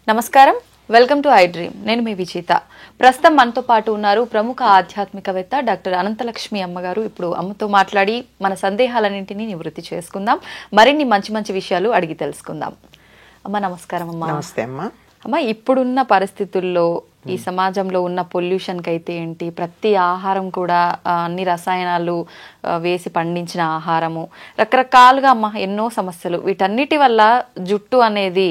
నమస్కారం, welcome to I dream. నేను మీ విజేత. ప్రస్తుతం మనతో పాటు ఉన్నారు ప్రముఖ ఆధ్యాత్మికవేత్త డాక్టర్ అనంతలక్ష్మి అమ్మగారు. ఇప్పుడు అమ్మతో మాట్లాడి మన సందేహాలన్నింటినీ నివృత్తి చేసుకుందాం, మరిన్ని మంచి మంచి విషయాలు అడిగి తెలుసుకుందాం. అమ్మ నమస్కారం. అమ్మ నమస్తే అమ్మ. అమ్మ, ఇప్పుడున్న పరిస్థితుల్లో ఈ సమాజంలో ఉన్న పొల్యూషన్కి అయితే ఏంటి, ప్రతి ఆహారం కూడా అన్ని రసాయనాలు వేసి పండించిన ఆహారము, రకరకాలుగా అమ్మ ఎన్నో సమస్యలు. వీటన్నిటి వల్ల జుట్టు అనేది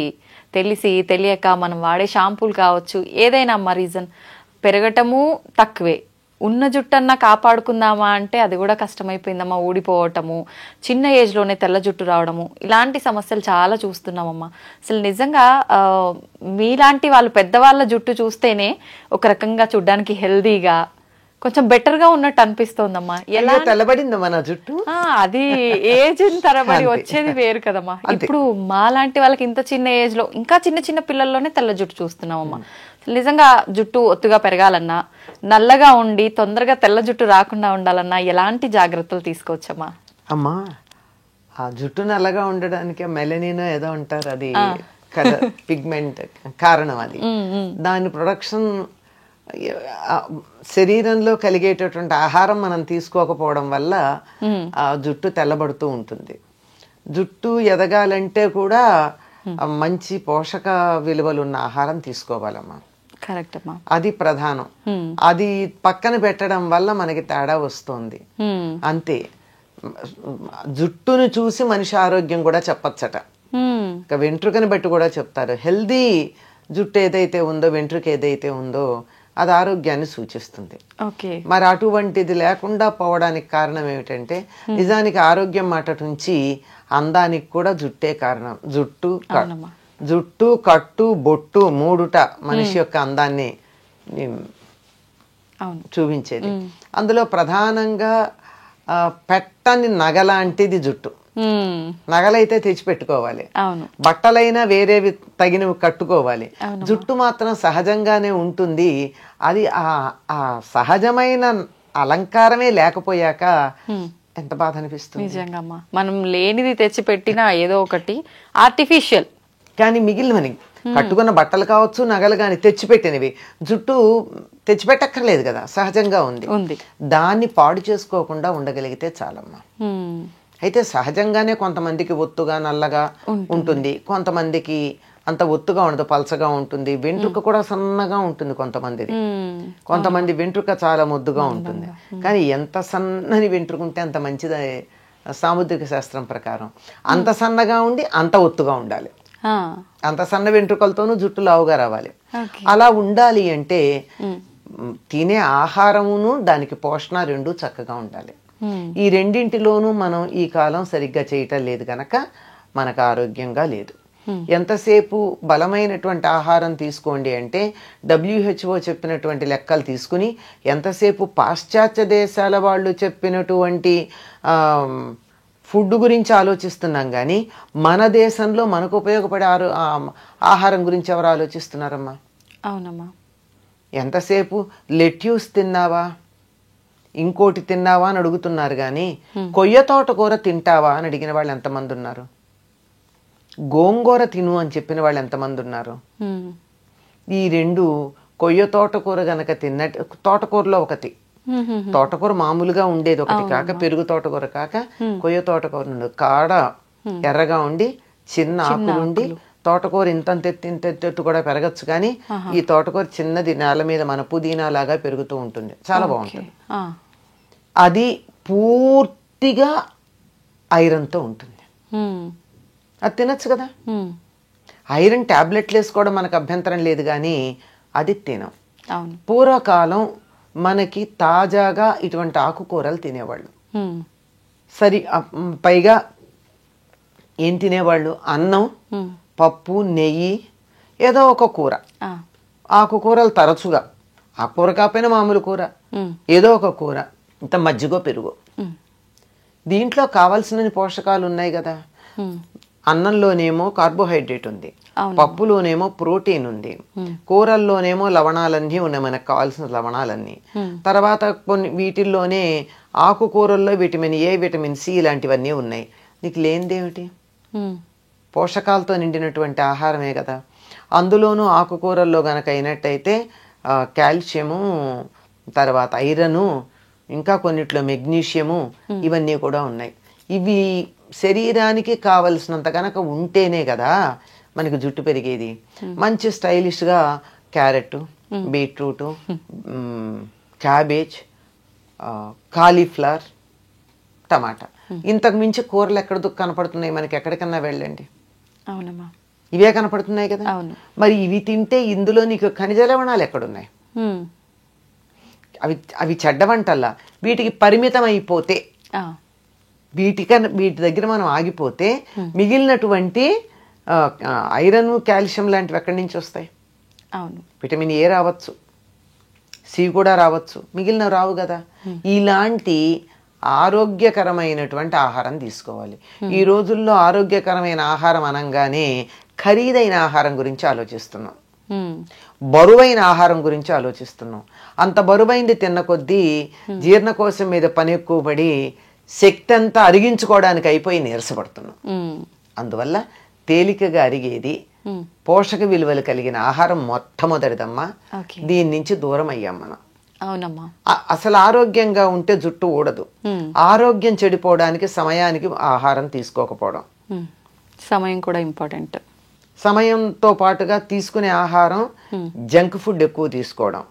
తెలియక మనం వాడే షాంపూలు కావచ్చు, ఏదైనా అమ్మ రీజన్ పెరగటము తక్కువే. ఉన్న జుట్టన్నా కాపాడుకుందామా అంటే అది కూడా కష్టమైపోయిందమ్మా. ఊడిపోవటము, చిన్న ఏజ్లోనే తెల్ల జుట్టు రావడము, ఇలాంటి సమస్యలు చాలా చూస్తున్నామమ్మా. అసలు నిజంగా మీలాంటి వాళ్ళు పెద్దవాళ్ళ జుట్టు చూస్తేనే ఒక రకంగా చూడ్డానికి హెల్దీగా కొంచెం బెటర్గా ఉన్నట్టు అనిపిస్తోందమ్మా. ఎలా తెల్లబడిందమ్మా నా జుట్టు? అది ఏజ్ తరబడి వచ్చేది వేరు కదమ్మా. ఇప్పుడు మాలాంటి వాళ్ళకి ఇంత చిన్న ఏజ్ లో, ఇంకా చిన్న చిన్న పిల్లల్లోనే తెల్ల జుట్టు చూస్తున్నామమ్మా. నిజంగా జుట్టు ఒత్తుగా పెరగాలన్నా, నల్లగా ఉండి తొందరగా తెల్ల జుట్టు రాకుండా ఉండాలన్నా ఎలాంటి జాగ్రత్తలు తీసుకోవచ్చమ్మా? అమ్మా, ఆ జుట్టు నల్లగా ఉండడానికి మెలనిన్ ఏదో అంటారు, అది పిగ్మెంట్ కారణం. అది దాని ప్రొడక్షన్ శరీరంలో కలిగేటటువంటి ఆహారం మనం తీసుకోకపోవడం వల్ల ఆ జుట్టు తెల్లబడుతూ ఉంటుంది. జుట్టు ఎదగాలంటే కూడా మంచి పోషక విలువలు ఉన్న ఆహారం తీసుకోవాలమ్మా. కరెక్ట్ అమ్మా, అది ప్రధానం. అది పక్కన పెట్టడం వల్ల మనకి తేడా వస్తుంది అంతే. జుట్టును చూసి మనిషి ఆరోగ్యం కూడా చెప్పచ్చట. ఇక వెంట్రుకని బట్టి కూడా చెప్తారు. హెల్దీ జుట్టు ఏదైతే ఉందో, వెంట్రుక ఏదైతే ఉందో అది ఆరోగ్యాన్ని సూచిస్తుంది. మరి అటువంటిది లేకుండా పోవడానికి కారణం ఏమిటంటే, నిజానికి ఆరోగ్యం మాట నుంచి అందానికి కూడా జుట్టే కారణం. జుట్టు, కట్టు, బొట్టు మూడుట మనిషి యొక్క అందాన్ని చూపించేది. అందులో ప్రధానంగా పెట్టని నగలాంటిది జుట్టు. నగలైతే తెచ్చిపెట్టుకోవాలి, బట్టలైనా వేరేవి తగినవి కట్టుకోవాలి. జుట్టు మాత్రం సహజంగానే ఉంటుంది. అది ఆ సహజమైన అలంకారమే లేకపోయాక ఎంత బాధ అనిపిస్తుంది. నిజంగా మనం లేనిది తెచ్చిపెట్టినా ఏదో ఒకటి ఆర్టిఫిషియల్. కానీ మిగిలినవి కట్టుకున్న బట్టలు కావచ్చు, నగలు కానీ తెచ్చిపెట్టినవి, జుట్టు తెచ్చిపెట్టక్కర్లేదు కదా, సహజంగా ఉంది. దాన్ని పాడు చేసుకోకుండా ఉండగలిగితే చాలమ్మా. అయితే సహజంగానే కొంతమందికి ఒత్తుగా నల్లగా ఉంటుంది, కొంతమందికి అంత ఒత్తుగా ఉండదు, పలచగా ఉంటుంది. వెంట్రుక కూడా సన్నగా ఉంటుంది కొంతమంది వెంట్రుక చాలా ముద్దుగా ఉంటుంది. కానీ ఎంత సన్నని వెంట్రుక ఉంటే అంత మంచిది సాముద్రిక శాస్త్రం ప్రకారం. అంత సన్నగా ఉండి అంత ఒత్తుగా ఉండాలి. అంత సన్న వెంట్రుకలతోనూ జుట్టు లావుగా రావాలి. అలా ఉండాలి అంటే తినే ఆహారమును దానికి పోషణ రెండు చక్కగా ఉండాలి. ఈ రెండింటిలోనూ మనం ఈ కాలం సరిగ్గా చేయటం లేదు కనుక మనకు ఆరోగ్యంగా లేదు. ఎంతసేపు బలమైనటువంటి ఆహారం తీసుకోండి అంటే WHO చెప్పినటువంటి లెక్కలు తీసుకుని, ఎంతసేపు పాశ్చాత్య దేశాల వాళ్ళు చెప్పినటువంటి ఫుడ్ గురించి ఆలోచిస్తున్నాం కానీ మన దేశంలో మనకు ఉపయోగపడే ఆహారం గురించి ఎవరు ఆలోచిస్తున్నారమ్మా? అవునమ్మా. ఎంతసేపు లెట్యూస్ తిన్నావా, ఇంకోటి తిన్నావా అని అడుగుతున్నారు కానీ కొయ్య తోటకూర తింటావా అని అడిగిన వాళ్ళు ఎంతమంది ఉన్నారు? గోంగూర తిను అని చెప్పిన వాళ్ళు ఎంతమంది ఉన్నారు? ఈ రెండు, కొయ్య తోటకూర గనక తిన్నట్టు, తోటకూరలో ఒకటి, తోటకూర మామూలుగా ఉండేది ఒకటి కాక, పెరుగు తోటకూర కాక కొయ్య తోటకూర కాడ ఎర్రగా ఉండి చిన్న ఆకులుండి, తోటకూర ఇంతెత్తు కూడా పెరగచ్చు కానీ ఈ తోటకూర చిన్నది నేల మీద మన పుదీనా లాగా పెరుగుతూ ఉంటుంది, చాలా బాగుంటుంది. అది పూర్తిగా ఐరన్తో ఉంటుంది, అది తినచ్చు కదా. ఐరన్ టాబ్లెట్లు వేసుకోవడం మనకు అభ్యంతరం లేదు కానీ అది తినం. పూర్వకాలం మనకి తాజాగా ఇటువంటి ఆకుకూరలు తినేవాళ్ళు. సరి పైగా ఏం తినేవాళ్ళు? అన్నం, పప్పు, నెయ్యి, ఏదో ఒక కూర. ఆకుకూరలు తరచుగా, ఆకుకూర కాకపోయినా మామూలు కూర, ఏదో ఒక కూర, ఇంత మజ్జిగో పెరుగు. దీంట్లో కావాల్సిన పోషకాలు ఉన్నాయి కదా. అన్నంలోనేమో కార్బోహైడ్రేట్ ఉంది, పప్పులోనేమో ప్రోటీన్ ఉంది, కూరల్లోనేమో లవణాలన్నీ ఉన్నాయి, మనకు కావాల్సిన లవణాలన్నీ. తర్వాత కొన్ని వీటిల్లోనే ఆకుకూరల్లో విటమిన్ ఏ, విటమిన్ సి ఇలాంటివన్నీ ఉన్నాయి. నీకు లేనిదేమిటి? పోషకాలతో నిండినటువంటి ఆహారమే కదా. అందులోనూ ఆకుకూరల్లో గనక అయినట్టయితే కాల్షియము, తర్వాత ఐరను, ఇంకా కొన్నిట్లో మెగ్నీషియము, ఇవన్నీ కూడా ఉన్నాయి. ఇవి శరీరానికి కావలసినంత కనుక ఉంటేనే కదా మనకి జుట్టు పెరిగేది. మంచి స్టైలిష్గా క్యారెట్, బీట్రూటు, క్యాబేజ్, కాలీఫ్లవర్, టమాటా, ఇంతకు మించి కూరలు ఎక్కడ కనపడుతున్నాయి మనకి? ఎక్కడికన్నా వెళ్ళండి, అవునమ్మా, ఇవే కనపడుతున్నాయి కదా. మరి ఇవి తింటే ఇందులో నీకు ఖనిజ లవణాలు ఎక్కడున్నాయి? అవి అవి చెడ్డ వంటల్లా. వీటికి పరిమితం అయిపోతే, వీటి దగ్గర మనం ఆగిపోతే మిగిలినటువంటి ఐరన్, కాల్షియం లాంటివి ఎక్కడి నుంచి వస్తాయి? అవును, విటమిన్ ఏ రావచ్చు, సి కూడా రావచ్చు, మిగిలిన రావు కదా. ఇలాంటి ఆరోగ్యకరమైనటువంటి ఆహారం తీసుకోవాలి. ఈ రోజుల్లో ఆరోగ్యకరమైన ఆహారం అనగానే ఖరీదైన ఆహారం గురించి ఆలోచిస్తున్నాం, బరువైన ఆహారం గురించి ఆలోచిస్తున్నాం. అంత బరువైంది తిన్న కొద్దీ జీర్ణకోశం మీద పని ఎక్కువ పడి శక్తి అంతా అరిగించుకోవడానికి అయిపోయి నీరసపడుతున్నాం. అందువల్ల తేలికగా అరిగేది, పోషక విలువలు కలిగిన ఆహారం మొట్టమొదటిదమ్మా. దీని నుంచి దూరం అయ్యాం మనం. అవునమ్మా. అసలు ఆరోగ్యంగా ఉంటే జుట్టు ఊడదు. ఆరోగ్యం చెడిపోవడానికి సమయానికి ఆహారం తీసుకోకపోవడం, సమయం కూడా ఇంపార్టెంట్. సమయంతో పాటుగా తీసుకునే ఆహారం జంక్ ఫుడ్ ఎక్కువ తీసుకోవడం,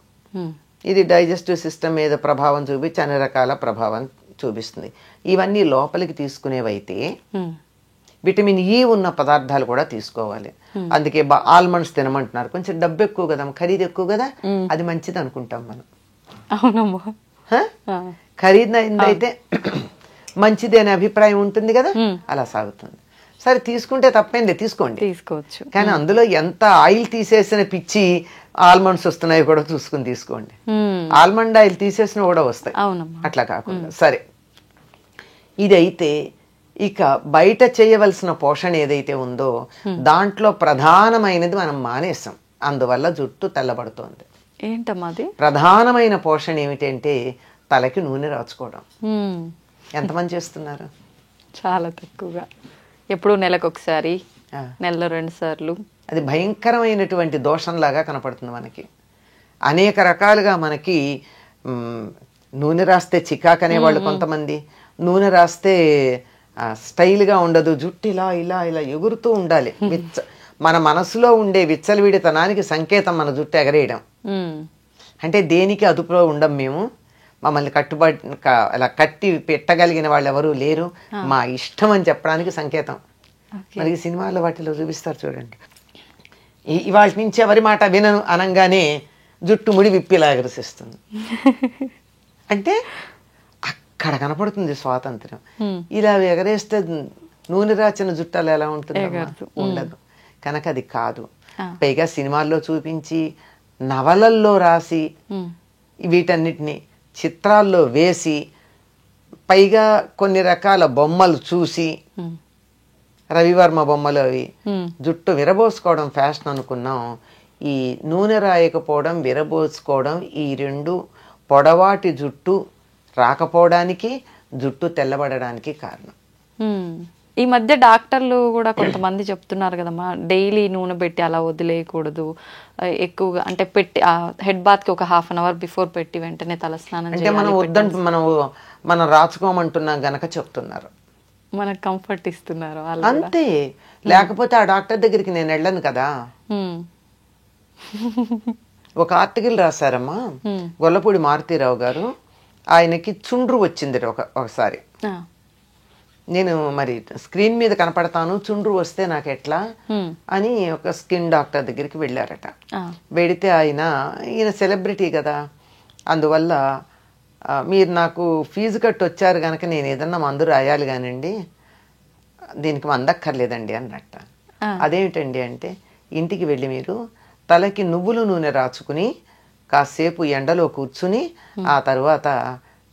ఇది డైజెస్టివ్ సిస్టమ్ మీద ప్రభావం చూపించి అన్ని రకాల ప్రభావం చూపిస్తుంది. ఇవన్నీ లోపలికి తీసుకునేవైతే విటమిన్ ఈ ఉన్న పదార్థాలు కూడా తీసుకోవాలి. అందుకే ఆల్మండ్స్ తినమంటున్నారు. కొంచెం డబ్బు ఎక్కువ కదా, ఖరీదు ఎక్కువ కదా, అది మంచిది అనుకుంటాం మనం. అవునమ్మా, ఖరీదైతే మంచిది అనే అభిప్రాయం ఉంటుంది కదా, అలా సాగుతుంది. సరే, తీసుకుంటే తప్పేంలే, తీసుకోవచ్చు. కానీ అందులో ఎంత ఆయిల్ తీసేసిన పిచ్చి ఆల్మండ్స్ వస్తున్నాయి కూడా చూసుకుని తీసుకోండి. ఆల్మండ్ ఆయిల్ తీసేసిన కూడా వస్తాయి, అట్లా కాకుండా. సరే, ఇదైతే ఇక బయట చేయవలసిన పోషణ ఏదైతే ఉందో దాంట్లో ప్రధానమైనది మనం మానేసాం. అందువల్ల జుట్టు తెల్లబడుతోంది. ఏంటమ్మాది? ప్రధానమైన పోషణ ఏమిటంటే తలకి నూనె రాచుకోవడం. ఎంతమంది చేస్తున్నారు? చాలా తక్కువగా, ఎప్పుడు నెలకు ఒకసారి, నెలలో 2 సార్లు. అది భయంకరమైనటువంటి దోషంలాగా కనపడుతుంది మనకి. అనేక రకాలుగా మనకి నూనె రాస్తే చికాకు అనేవాళ్ళు కొంతమంది, నూనె రాస్తే స్టైల్గా ఉండదు, జుట్టు ఇలా ఇలా ఇలా ఎగురుతూ ఉండాలి. మన మనసులో ఉండే విచ్చలవిడితనానికి సంకేతం మన జుట్టు ఎగరేయడం. అంటే దేనికి అదుపులో ఉండం మేము, మమ్మల్ని కట్టుబడి అలా కట్టి పెట్టగలిగిన వాళ్ళు ఎవరూ లేరు, మా ఇష్టం అని చెప్పడానికి సంకేతం. మనకి సినిమాల్లో వాటిలో చూపిస్తారు చూడండి, ఇవాళ నుంచి ఎవరి మాట వినను అనగానే జుట్టు ముడి విప్పిలా ఎగరసిస్తుంది. అంటే అక్కడ కనపడుతుంది స్వాతంత్రం. ఇలా ఎగరేస్తే నూనె రాచిన జుట్టాలు ఎలా ఉంటుంది? ఉండదు. కనుక అది కాదు. పైగా సినిమాల్లో చూపించి, నవలల్లో రాసి, వీటన్నిటిని చిత్రాల్లో వేసి, పైగా కొన్ని రకాల బొమ్మలు చూసి, రవివర్మ బొమ్మలు అవి, జుట్టు విరబోసుకోవడం ఫ్యాషన్ అనుకున్నాం. ఈ నూనె రాయకపోవడం, విరబోసుకోవడం, ఈ రెండు పొడవాటి జుట్టు రాకపోవడానికి, జుట్టు తెల్లబడడానికి కారణం. ఈ మధ్య డాక్టర్లు కూడా కొంతమంది చెప్తున్నారు కదమ్మా, డైలీ నూనె పెట్టి అలా వదిలేయకూడదు, ఎక్కువగా అంటే పెట్టి హెడ్ బాత్ కి ఒక 1/2 అవర్ బిఫోర్ పెట్టి వెంటనే తలస్నానం అంటే మనం వద్దంటూ మనం రాచుకోమంటున్నాం గనక చెప్తున్నారు, మనకు కంఫర్ట్ ఇస్తున్నారు అంతే. లేకపోతే ఆ డాక్టర్ దగ్గరికి నేను వెళ్ళను కదా. ఒక ఆర్టికల్ రాశారమ్మా గొల్లపూడి మారుతీరావు గారు, ఆయనకి చుండ్రు వచ్చింది ఒకసారి. నేను మరి స్క్రీన్ మీద కనపడతాను, చుండ్రు వస్తే నాకు ఎట్లా అని ఒక స్కిన్ డాక్టర్ దగ్గరికి వెళ్ళారట. వెడితే ఈయన సెలబ్రిటీ కదా, అందువల్ల మీరు నాకు ఫీజు కట్టి వచ్చారు కనుక నేను ఏదన్నా మందు రాయాలి కానండి, దీనికి మందక్కర్లేదండి అన్నట్ట. అదేమిటండి అంటే, ఇంటికి వెళ్ళి మీరు తలకి నువ్వుల నూనె రాచుకుని కాసేపు ఎండలో కూర్చుని ఆ తర్వాత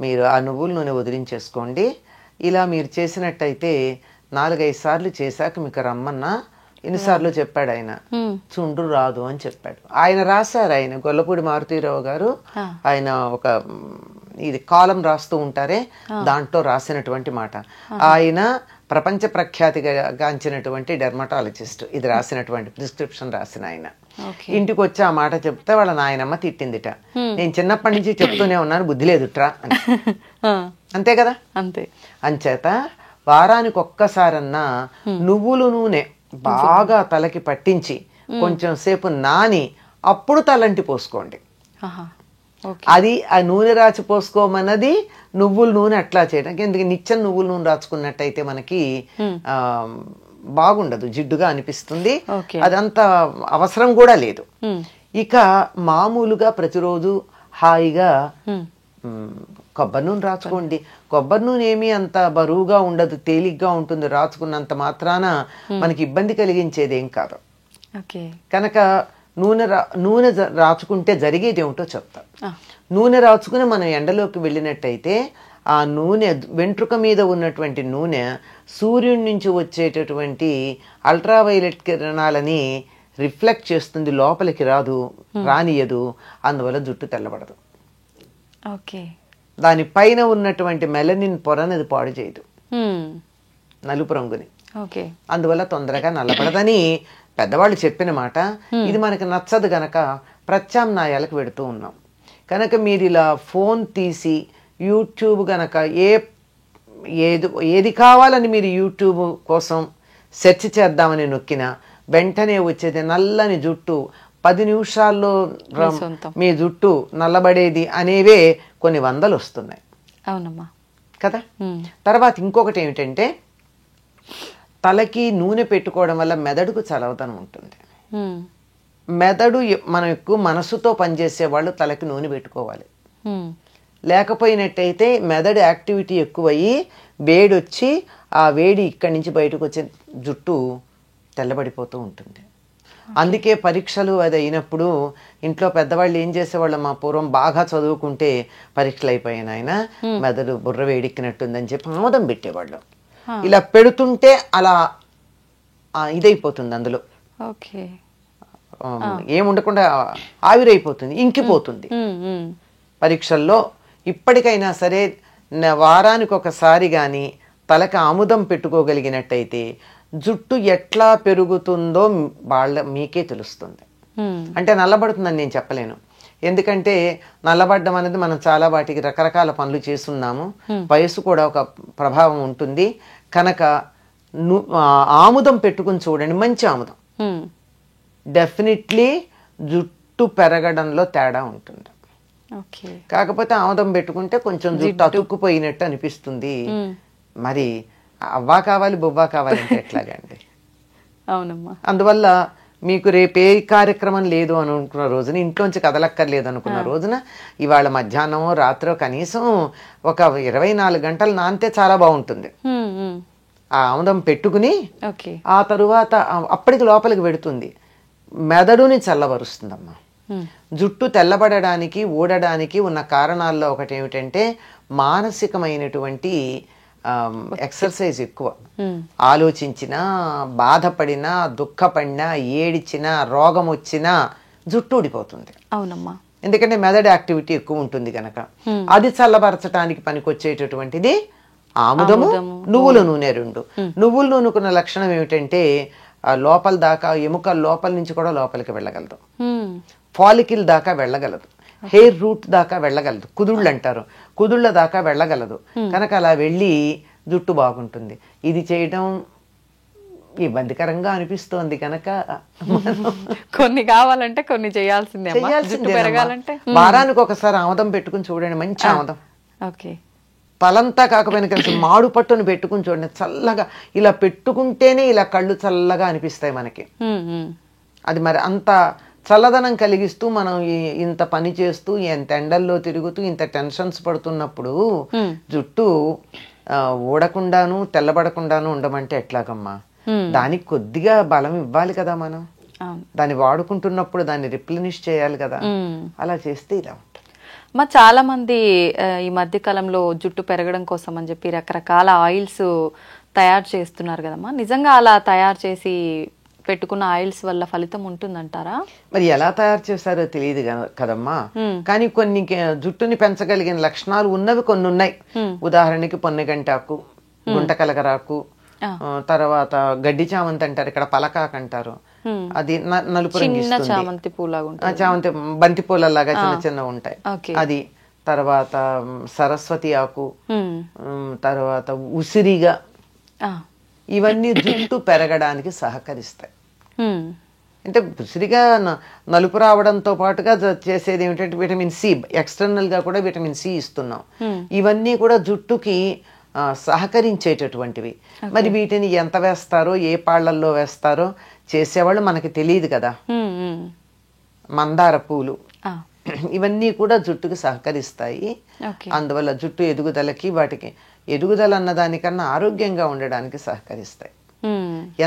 మీరు ఆ నువ్వుల నూనె వదిలించేసుకోండి. ఇలా మీరు చేసినట్టయితే 4-5 సార్లు చేశాక మీకు రమ్మన్నా, ఎన్నిసార్లు చెప్పాడు ఆయన, చుండ్రు రాదు అని చెప్పాడు. ఆయన రాశారు, ఆయన గొల్లపూడి మారుతీరావు గారు, ఆయన ఒక ఇది కాలం రాస్తూ ఉంటారే, దాంట్లో రాసినటువంటి మాట. ఆయన ప్రపంచ ప్రఖ్యాతిగాంచినటువంటి డెర్మటాలజిస్ట్ ఇది రాసినటువంటి ప్రిస్క్రిప్షన్ రాసిన ఆయన. ఇంటికి వచ్చి ఆ మాట చెప్తే వాళ్ళ నాయనమ్మ తిట్టిందిట, నేను చిన్నప్పటి నుంచి చెప్తూనే ఉన్నాను బుద్ధి లేదుట్రా అని. అంతే కదా, అంతే. అంచేత వారానికి ఒక్కసారన్నా నువ్వుల నూనె బాగా తలకి పట్టించి కొంచెం సేపు నాని అప్పుడు తలంటి పోసుకోండి. అది ఆ నూనె రాచి పోసుకోమన్నది నువ్వుల నూనె అట్లా చేయడానికి. ఎందుకు నిత్యం నువ్వుల నూనె రాచుకున్నట్టయితే మనకి బాగుండదు, జిడ్డుగా అనిపిస్తుంది, అదంత అవసరం కూడా లేదు. ఇక మామూలుగా ప్రతిరోజు హాయిగా కొబ్బరి నూనె రాచుకోండి. కొబ్బరి నూనె ఏమీ అంత బరువుగా ఉండదు, తేలిగ్గా ఉంటుంది. రాచుకున్నంత మాత్రాన మనకి ఇబ్బంది కలిగించేది ఏం కాదు. కనుక నూనె రాచుకుంటే జరిగేది ఏమిటో చెప్తా. నూనె రాచుకుని మనం ఎండలోకి వెళ్ళినట్టయితే ఆ నూనె వెంట్రుక మీద ఉన్నటువంటి నూనె సూర్యుడి నుంచి వచ్చేటటువంటి అల్ట్రావైలెట్ కిరణాలని రిఫ్లెక్ట్ చేస్తుంది, లోపలికి రానియదు. అందువల్ల జుట్టు తెల్లబడదు. దాని పైన ఉన్నటువంటి మెలనిన్ పొరనది పాడు చేయదు, నలుపు రంగుని. అందువల్ల తొందరగా నల్లబడదని పెద్దవాళ్ళు చెప్పిన మాట. ఇది మనకి నచ్చదు గనక ప్రత్యామ్నాయాలకు పెడుతూ ఉన్నాం. కనుక మీరు ఇలా ఫోన్ తీసి యూట్యూబ్ గనక ఏది కావాలని మీరు యూట్యూబ్ కోసం సెర్చ్ చేద్దామని నొక్కినా వెంటనే వచ్చేది నల్లని జుట్టు, 10 నిమిషాల్లో మీ జుట్టు నల్లబడేది అనేవే కొన్ని వందలు వస్తున్నాయి. అవునమ్మా కదా. తర్వాత ఇంకొకటి ఏమిటంటే తలకి నూనె పెట్టుకోవడం వల్ల మెదడుకు చలవతనం ఉంటుంది. మెదడు మనం ఎక్కువ మనసుతో పనిచేసే వాళ్ళు తలకి నూనె పెట్టుకోవాలి. లేకపోయినట్టయితే మెదడు యాక్టివిటీ ఎక్కువయ్యి వేడి వచ్చి ఆ వేడి ఇక్కడి నుంచి బయటకు వచ్చే జుట్టు తెల్లబడిపోతూ ఉంటుంది. అందుకే పరీక్షలు అది అయినప్పుడు ఇంట్లో పెద్దవాళ్ళు ఏం చేసేవాళ్ళు, మా పూర్వం బాగా చదువుకుంటే పరీక్షలు అయిపోయాను ఆయన మెదడు బుర్ర వేడెక్కినట్టుందని చెప్పి ఆమోదం పెట్టేవాళ్ళు. ఇలా పెడుతుంటే అలా ఇదైపోతుంది, అందులో ఏముండకుండా ఆవిరైపోతుంది, ఇంకిపోతుంది. పరీక్షల్లో ఇప్పటికైనా సరే వారానికి ఒకసారి కానీ తలకి ఆముదం పెట్టుకోగలిగినట్టయితే జుట్టు ఎట్లా పెరుగుతుందో మీకే తెలుస్తుంది. అంటే నల్లబడుతుందని నేను చెప్పలేను, ఎందుకంటే నల్లబడ్డం అనేది మనం చాలా వాటికి రకరకాల పనులు చేస్తున్నాము, వయసు కూడా ఒక ప్రభావం ఉంటుంది. కనుక ఆముదం పెట్టుకుని చూడండి, మంచి ఆముదం, డెఫినెట్లీ జుట్టు పెరగడంలో తేడా ఉంటుంది. కాకపోతే ఆముదం పెట్టుకుంటే కొంచెం జుట్టు అతుక్కుపోయినట్టు అనిపిస్తుంది. మరి అవ్వా కావాలి బొవ్వా కావాలంటే ఎట్లాగండి. అవునమ్మా. అందువల్ల మీకు రేపే కార్యక్రమం లేదు అని అనుకున్న రోజున, ఇంట్లోంచి కదలక్కర్లేదు అనుకున్న రోజున ఇవాళ మధ్యాహ్నమో రాత్రో కనీసం ఒక 24 గంటలు నానితే చాలా బాగుంటుంది. ఆ ఆముదం పెట్టుకుని ఆ తరువాత అప్పటికి లోపలికి పెడుతుంది, మెదడుని చల్లబరుస్తుందమ్మా. జుట్టు తెల్లబడడానికి ఊడడానికి ఉన్న కారణాల్లో ఒకటి ఏమిటంటే మానసికమైనటువంటి ఎక్సర్సైజ్ ఎక్కువ. ఆలోచించినా, బాధపడినా, దుఃఖపడినా, ఏడిచినా, రోగం వచ్చినా జుట్టు ఊడిపోతుంది. అవునమ్మా. ఎందుకంటే మెదడు యాక్టివిటీ ఎక్కువ ఉంటుంది కనుక. అది చల్లబరచడానికి పనికొచ్చేటటువంటిది ఆముదము, నువ్వుల నూనె. రెండు నువ్వుల నూనెకున్న లక్షణం ఏమిటంటే లోపల దాకా, ఎముకల లోపల నుంచి కూడా లోపలికి వెళ్ళగలదు, ఫాలికిల్ దాకా వెళ్ళగలదు, హెయిర్ రూట్ దాకా వెళ్ళగలదు, కుదుళ్ళు అంటారు, కుదుళ్ళ దాకా వెళ్ళగలదు. కనుక అలా వెళ్ళి జుట్టు బాగుంటుంది. ఇది చేయడం ఇబ్బందికరంగా అనిపిస్తోంది కనుక కొన్ని కావాలంటే కొన్ని చేయాల్సిందే. వారానికి ఒకసారి ఆముదం పెట్టుకుని చూడండి, మంచి ఆముదం. తలంతా కాకపోయినా కలిసి మాడు పట్టును పెట్టుకుని చూడండి, చల్లగా. ఇలా పెట్టుకుంటేనే ఇలా కళ్ళు చల్లగా అనిపిస్తాయి మనకి. అది మరి అంత చల్లదనం కలిగిస్తూ మనం ఇంత పని చేస్తూ, ఎంత ఎండల్లో తిరుగుతూ, ఇంత టెన్షన్స్ పడుతున్నప్పుడు జుట్టు ఊడకుండాను తెల్లబడకుండాను ఉండమంటే ఎట్లాగమ్మా? దానికి కొద్దిగా బలం ఇవ్వాలి కదా మనం. దాన్ని వాడుకుంటున్నప్పుడు దాన్ని రిప్లెనిష్ చేయాలి కదా. అలా చేస్తే ఇలా ఉంటుంది. చాలా మంది ఈ మధ్య కాలంలో జుట్టు పెరగడం కోసం అని చెప్పి రకరకాల ఆయిల్స్ తయారు చేస్తున్నారు కదమ్మా. నిజంగా అలా తయారు చేసి పెట్టుకున్న ఆయిల్స్ వల్ల ఫలితం ఉంటుందంటారా? మరి ఎలా తయారు చేస్తారో తెలియదు కదమ్మా. కానీ కొన్ని జుట్టుని పెంచగలిగిన లక్షణాలు ఉన్నవి కొన్ని ఉన్నాయి. ఉదాహరణకి పొన్నగంటాకు, గుంటకలగరాకు, తర్వాత గడ్డి చామంతి అంటారు, ఇక్కడ పలకాక్ అంటారు, అది నలుపు రంగు ఇస్తుంది. చామంతి పూలాగా ఉంటుంది. చామంతి బంతి పూలలాగా చిన్న చిన్న ఉంటాయి ఓకే. అది. తర్వాత సరస్వతి ఆకు, తర్వాత ఉసిరిగా, ఇవన్నీ జుట్టు పెరగడానికి సహకరిస్తాయి. అంటే ఉసిరిగా నలుపు రావడంతో పాటుగా చేసేది ఏమిటంటే విటమిన్ సి, ఎక్స్టర్నల్ గా కూడా విటమిన్ సి ఇస్తున్నాం. ఇవన్నీ కూడా జుట్టుకి సహకరించేటటువంటివి. మరి వీటిని ఎంత వేస్తారో, ఏ పాళ్లల్లో వేస్తారో చేసేవాళ్ళు మనకి తెలియదు కదా. మందార పూలు ఇవన్నీ కూడా జుట్టుకి సహకరిస్తాయి. అందువల్ల జుట్టు ఎదుగుదలకి, వాటికి ఎదుగుదల అన్నదానికన్నా ఆరోగ్యంగా ఉండడానికి సహకరిస్తాయి.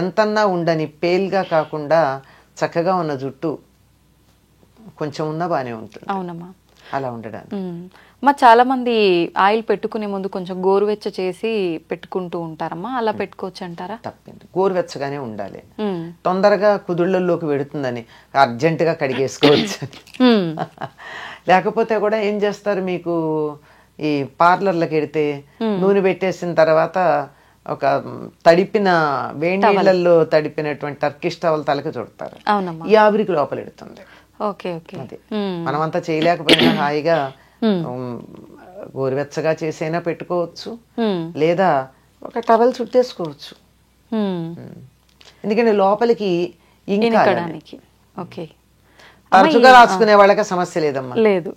ఎంతన్నా ఉండని పేల్గా కాకుండా చక్కగా ఉన్న జుట్టు కొంచెం ఉన్నా బానే ఉంటుంది. అవునమ్మా, అలా ఉండడానికి. చాలా మంది ఆయిల్ పెట్టుకునే ముందు కొంచెం గోరువెచ్చ చేసి పెట్టుకుంటూ ఉంటారమ్మా, అలా పెట్టుకోవచ్చు అంటారా? తప్పింది, గోరువెచ్చగానే ఉండాలి. తొందరగా కుదుళ్ళల్లోకి పెడుతుందని అర్జెంటుగా కడిగేసుకోవచ్చు. లేకపోతే కూడా ఏం చేస్తారు, మీకు ఈ పార్లర్లకు వెడితే నూనె పెట్టేసిన తర్వాత ఒక తడిపిన వేడి నీళ్ళల్లో తడిపినటువంటి టర్కిష్ టవల్ తలకి చుడతారు. ఈ ఆవిరికి లోపల ఎడుతుంది. అది మనమంతా చేయలేకపోయినా హాయిగా గోరువెచ్చగా చేసైనా పెట్టుకోవచ్చు, లేదా ఒక టవల్ చుట్టేసుకోవచ్చు. ఎందుకంటే లోపలికి ఇంకా తరచుగా రాసుకునే వాళ్ళకి సమస్య లేదమ్మా. లేదు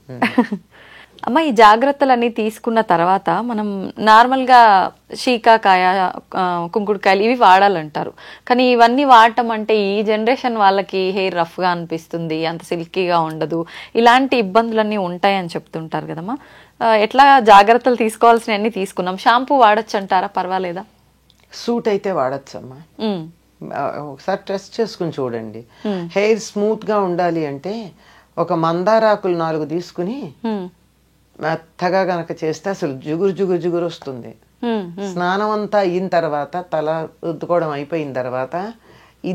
అమ్మ. ఈ జాగ్రత్తలన్నీ తీసుకున్న తర్వాత మనం నార్మల్గా శీకాకాయ, కుంకుడుకాయలు ఇవి వాడాలంటారు. కానీ ఇవన్నీ వాడటం అంటే ఈ జనరేషన్ వాళ్ళకి హెయిర్ రఫ్గా అనిపిస్తుంది, అంత సిల్కీగా ఉండదు, ఇలాంటి ఇబ్బందులన్నీ ఉంటాయని చెప్తుంటారు కదమ్మా. ఎట్లా జాగ్రత్తలు తీసుకోవాల్సినవన్నీ తీసుకున్నాం. షాంపూ వాడచ్చు అంటారా, పర్వాలేదా? సూట్ అయితే వాడచ్చమ్మా. ఒకసారి టెస్ట్ చేసుకుని చూడండి. హెయిర్ స్మూత్ గా ఉండాలి అంటే ఒక మందారాకులు 4 తీసుకుని మెత్తగా గనక చేస్తే అసలు జిగురు వస్తుంది. స్నానం అంతా అయిన తర్వాత, తల రుద్దుకోవడం అయిపోయిన తర్వాత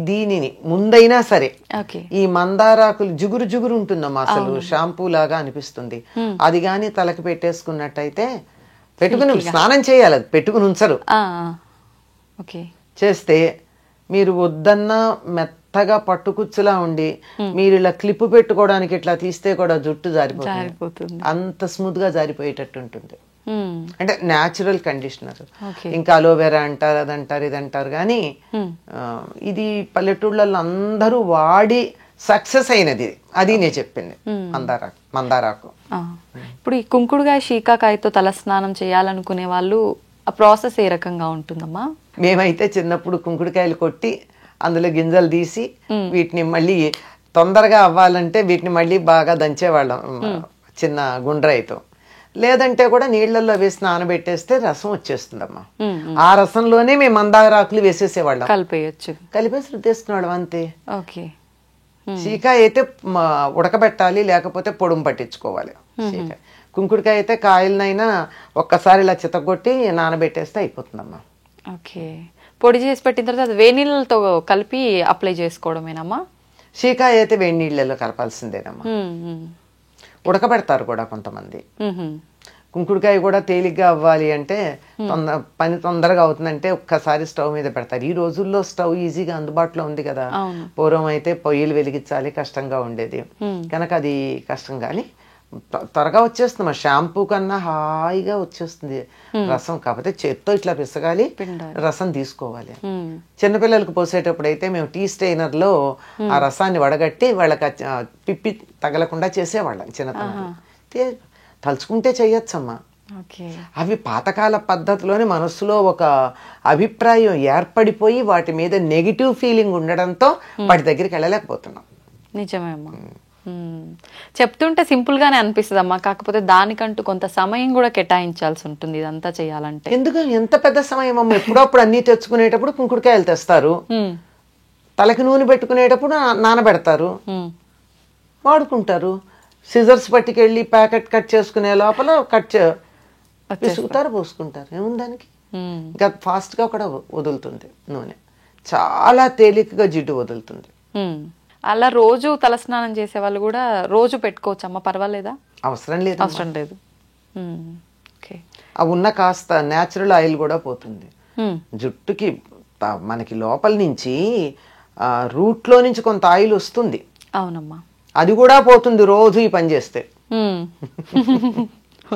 దీనిని ముందైనా సరే ఈ మందారాకులు జిగురు ఉంటుందమ్మా, అసలు షాంపూ లాగా అనిపిస్తుంది. అది గాని తలకి పెట్టేసుకున్నట్టయితే, పెట్టుకుని స్నానం చేయాలి, అది పెట్టుకుని ఉంచరు. చేస్తే మీరు వద్దన్నా మెత్తగా పట్టుకుచ్చులా ఉండి మీరు ఇలా క్లిప్ పెట్టుకోవడానికి ఇట్లా తీస్తే కూడా జుట్టు జారిపోతుంది. అంత స్మూత్ గా జారిపోయేటట్టు ఉంటుంది. అంటే న్యాచురల్ కండిషనర్. ఇంకా అలోవెరా అంటారు, అదంటారు, ఇదంటారు. కానీ ఇది పల్లెటూళ్ళల్లో అందరూ వాడి సక్సెస్ అయినది. అది నేను చెప్పింది మందారాకు. ఇప్పుడు ఈ కుంకుడుకాయ, శీకాకాయతో తలస్నానం చేయాలనుకునే వాళ్ళు ఆ ప్రాసెస్ ఏ రకంగా ఉంటుందమ్మా? మేమైతే చిన్నప్పుడు కుంకుడుకాయలు కొట్టి అందులో గింజలు తీసి వీటిని మళ్ళీ తొందరగా అవ్వాలంటే వీటిని మళ్ళీ బాగా దంచేవాళ్ళం చిన్న గుండ్రాయితో. లేదంటే కూడా నీళ్లలో వేసి నానబెట్టేస్తే రసం వచ్చేస్తుందమ్మా. ఆ రసంలోనే మేము మందారాకులు వేసేసేవాళ్ళం. కలిపేసి రుద్దేసుకునేవాళ్ళం అంతే. శీకాయ అయితే ఉడకబెట్టాలి, లేకపోతే పొడుము పట్టించుకోవాలి. శీకాయ. కుంకుడుకాయ అయితే కాయలనైనా ఒక్కసారి ఇలా చితగొట్టి నానబెట్టేస్తే అయిపోతుందమ్మా. పొడి చేసి పెట్టిన తర్వాత అది వేడి నీళ్ళతో కలిపి అప్లై చేసుకోవడమేనమ్మా? శీకాయ అయితే వేడి నీళ్ళలో కలపాల్సిందేనమ్మా. ఉడకబెడతారు కూడా కొంతమంది. కుంకుడుకాయ కూడా తేలిగ్గా అవ్వాలి అంటే, పని తొందరగా అవుతుందంటే ఒక్కసారి స్టవ్ మీద పెడతారు. ఈ రోజుల్లో స్టవ్ ఈజీగా అందుబాటులో ఉంది కదా. పూర్వం అయితే పొయ్యిలు వెలిగించాలి, కష్టంగా ఉండేది కనుక అది కష్టం. కానీ త్వరగా వచ్చేస్తుంది. షాంపూ కన్నా హాయిగా వచ్చేస్తుంది రసం. కాకపోతే చేత్తో ఇట్లా పిసగాలి, రసం తీసుకోవాలి. చిన్నపిల్లలకు పోసేటప్పుడు అయితే మేము టీ స్టెయినర్ లో ఆ రసాన్ని వడగట్టి వాళ్ళకి పిప్పి తగలకుండా చేసేవాళ్ళం చిన్నతనం. తలుచుకుంటే చెయ్యొచ్చమ్మా. అవి పాతకాల పద్ధతిలోనే మనస్సులో ఒక అభిప్రాయం ఏర్పడిపోయి వాటి మీద నెగిటివ్ ఫీలింగ్ ఉండడంతో వాటి దగ్గరికి వెళ్ళలేకపోతున్నాం. నిజమే అమ్మా. చెప్తుంటే సింపుల్ గానే అనిపిస్తుంది అమ్మా, కాకపోతే దానికంటూ కొంత సమయం కూడా కేటాయించాల్సి ఉంటుంది ఇదంతా చేయాలంటే. ఎందుకు ఎంత పెద్ద సమయం అమ్మ? ఎప్పుడప్పుడు అన్ని తెచ్చుకునేటప్పుడు కుంకుడుకాయలు తెస్తారు, తలకి నూనె పెట్టుకునేటప్పుడు నానబెడతారు, వాడుకుంటారు. సిజర్స్ పట్టుకెళ్ళి ప్యాకెట్ కట్ చేసుకునే లోపల విసుగుతారు, పోసుకుంటారు. ఏముందానికి? ఇంకా ఫాస్ట్ గా కూడా వదులుతుంది నూనె, చాలా తేలికగా జిడ్డు వదులుతుంది. అలా రోజు తలస్నానం చేసే వాళ్ళు కూడా రోజు పెట్టుకోవచ్చు అమ్మ, పర్వాలేదా? అవసరం లేదు. అవసరం లేదు. ఆ ఉన్న కాస్త న్యాచురల్ ఆయిల్ కూడా పోతుంది. జుట్టుకి మనకి లోపల నుంచి రూట్లో నుంచి కొంత ఆయిల్ వస్తుంది. అవునమ్మా. అది కూడా పోతుంది రోజు ఈ పని చేస్తే.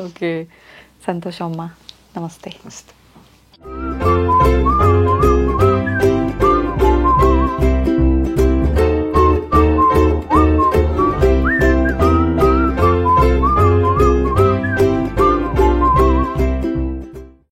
ఓకే, సంతోషం అమ్మా. నమస్తే. నమస్తే.